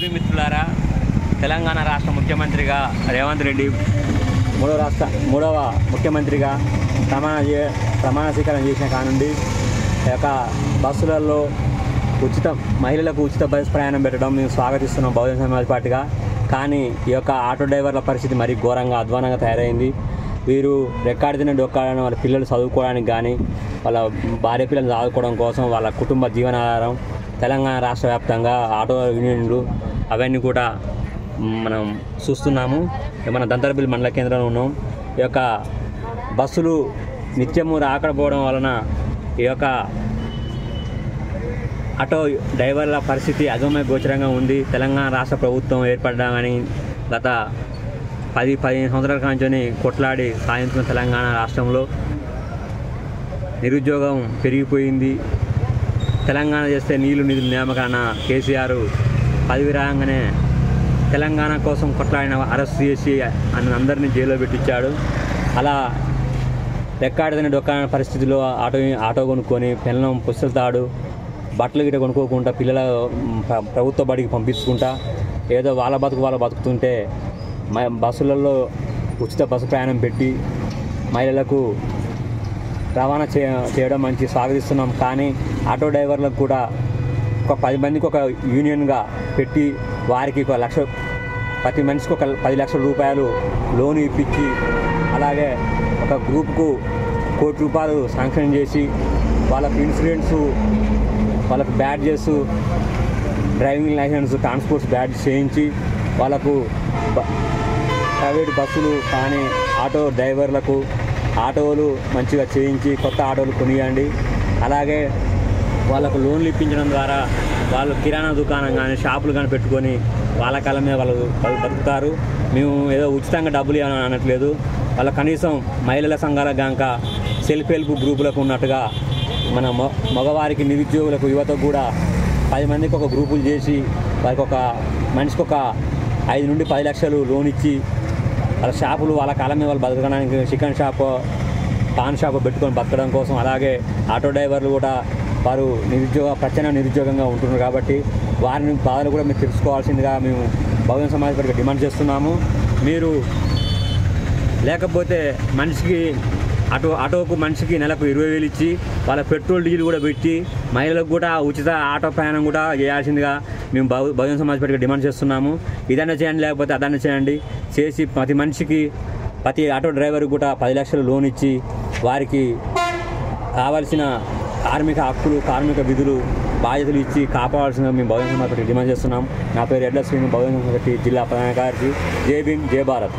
JB మిత్రులారా, తెలంగాణ రాష్ట్ర ముఖ్యమంత్రిగా రేవంత్ రెడ్డి మూడవ ముఖ్యమంత్రిగా ప్రమాణ స్వీకారం చేసిన కానుండి ఈ యొక్క బస్సులలో మహిళలకు ఉచిత బస్ ప్రయాణం పెట్టడం మేము స్వాగతిస్తున్నాం బహుజన సమాజ్ పార్టీగా. కానీ ఈ యొక్క ఆటో డ్రైవర్ల పరిస్థితి మరీ ఘోరంగా అధ్వానంగా తయారైంది. వీరు రెక్కాడి తిన డొక్కాడని వాళ్ళ పిల్లలు చదువుకోవడానికి కానీ వాళ్ళ భార్య పిల్లలు చదువుకోవడం కోసం వాళ్ళ కుటుంబ జీవనాధారం తెలంగాణ రాష్ట్ర వ్యాప్తంగా ఆటో యూనియన్లు అవన్నీ కూడా మనం చూస్తున్నాము. మన దంతరపల్లి మండల కేంద్రంలో ఉన్నాం. ఈ యొక్క బస్సులు నిత్యము రాకపోవడం వలన ఈ యొక్క ఆటో డ్రైవర్ల పరిస్థితి అగమ్య గోచరంగా ఉంది. తెలంగాణ రాష్ట్ర ప్రభుత్వం ఏర్పడ్డామని గత 10-15 సంవత్సరాల కాంచి కొట్లాడి సాధించిన తెలంగాణ రాష్ట్రంలో నిరుద్యోగం పెరిగిపోయింది. తెలంగాణ చేస్తే నీళ్లు నిధులు నియామకాన కేసీఆర్ పదవి రాగానే తెలంగాణ కోసం కొట్లాడిన అరెస్ట్ చేసి అందరినీ జైల్లో పెట్టించాడు. అలా రెక్కాడిన డొక్కాడిన పరిస్థితిలో ఆటో కొనుక్కొని పెళ్ళం పుస్తకాడు బట్టలు గిట్ట కొనుక్కోకుండా పిల్లల ప్రభుత్వ బడికి పంపించుకుంటా ఏదో వాళ్ళ బతుకుతుంటే బస్సులలో ఉచిత బస్సు ప్రయాణం పెట్టి మహిళలకు రవాణా చేయడం మంచి స్వాగతిస్తున్నాం. కానీ ఆటో డ్రైవర్లకు కూడా ఒక 10 మందికి ఒక యూనియన్గా పెట్టి వారికి ప్రతి మనిషికి ఒక 10 లక్షల రూపాయలు లోన్ ఇప్పించి అలాగే ఒక గ్రూప్కు ₹1 కోటి శాంక్షన్ చేసి వాళ్ళకు ఇన్సూరెన్స్, వాళ్ళకు badges, driving licence, transports badge చేయించి వాళ్ళకు ప్రైవేట్ బస్సులు కానీ ఆటో డ్రైవర్లకు ఆటోలు మంచిగా చేయించి కొత్త ఆటోలు కొనియండి. అలాగే వాళ్ళకు లోన్లు ఇప్పించడం ద్వారా వాళ్ళు కిరాణా దుకాణం కానీ షాపులు కానీ పెట్టుకొని వాళ్ళ కాళ్ళ మీద వాళ్ళు బతుకుతారు. మేము ఏదో ఉచితంగా డబ్బులు ఇవ్వాలని అనట్లేదు. వాళ్ళ కనీసం మహిళల సంఘాల గాంక సెల్ఫ్ హెల్ప్ గ్రూపులకు ఉన్నట్టుగా మన మగవారికి నిరుద్యోగులకు యువతకు కూడా 10 మందికి ఒక గ్రూపులు చేసి వారికి ఒక మనిషికి ఒక 5 నుండి 10 లక్షలు లోన్ ఇచ్చి వాళ్ళ షాపులు వాళ్ళ కాలం మీద వాళ్ళు బతకడానికి చికెన్ షాప్, పాన్ షాప్ పెట్టుకొని బతకడం కోసం. అలాగే ఆటో డ్రైవర్లు కూడా వారు ప్రత్యేక నిరుద్యోగంగా ఉంటున్నారు కాబట్టి వారిని బాధలు కూడా మీరు తెలుసుకోవాల్సిందిగా మేము బహుజన సమాజ్ పార్టీకి డిమాండ్ చేస్తున్నాము. మీరు లేకపోతే ఆటోకు మనిషికి నెలకు 20,000 ఇచ్చి వాళ్ళ పెట్రోల్ డీజిల్ కూడా పెట్టి మహిళలకు కూడా ఉచిత ఆటో ప్రయాణం కూడా చేయాల్సిందిగా మేము బహుజన సమాజ్ పార్టీకి డిమాండ్ చేస్తున్నాము. ఇదన్నా చేయండి, లేకపోతే అదన్నా చేయండి. చేసి ప్రతి ఆటో డ్రైవర్కి కూడా 10 లక్షలు లోన్ ఇచ్చి వారికి కావాల్సిన కార్మిక హక్కులు, కార్మిక విధులు, బాధ్యతలు ఇచ్చి కాపాడాల్సిందిగా మేము బహుజన సమాజ్ పార్టీకి డిమాండ్ చేస్తున్నాం. నా పేరు ఎడ్ల శ్రీను, బహుజన సమాజ్ పార్టీ జిల్లా ప్రధాన కార్యదర్శి. జై భీమ్, జై భారత్.